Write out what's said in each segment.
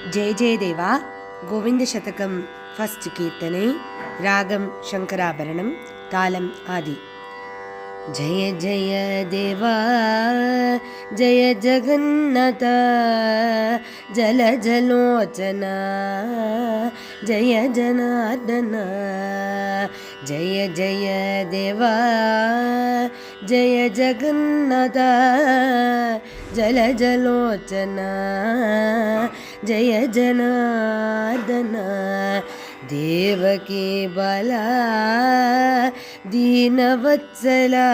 जय जय देवा गोविंद शतकं फस्ट कीर्तने रागं शंकराभरणं तालम् आदि। जय जय देवा जय जगन्नाथ जल जलोचना जय जनार्दन। जय जय देवा जय जगन्नाथ जल जलोचना जय जनार्दन। देवकी बाला दीनवत्सला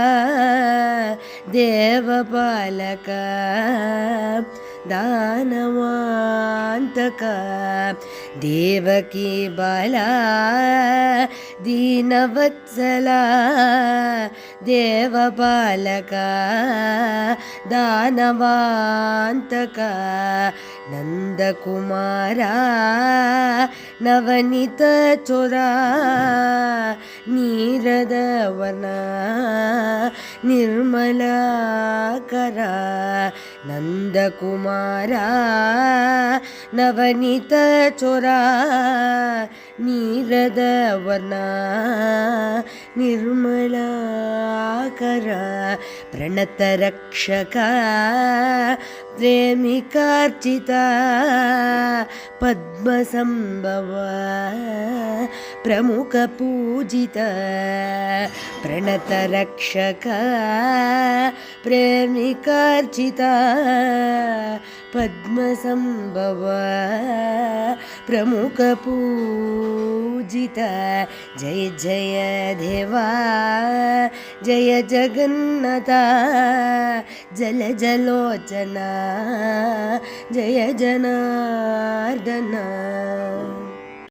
देवपालका दानवान्तका। देवकी बाला दीनवत्सला देवपालका दानवान्तका। नन्दकुमारा नवनीत चोरा नीरद वर्णा निर्मलाकरा। नन्दकुमारा नवनीत चोरा नीरद वर्णा निर्मलाकरा। प्रणत रक्षका प्रेमिकार्चिता पद्मसंभवा प्रमुख पूजिता। प्रणत रक्षका प्रेमिकार्चिता पद्मसंभवा प्रमुख पूजिता। जय जय देवा जय जगन्नाथ जल जलोचना जय जनार्दन।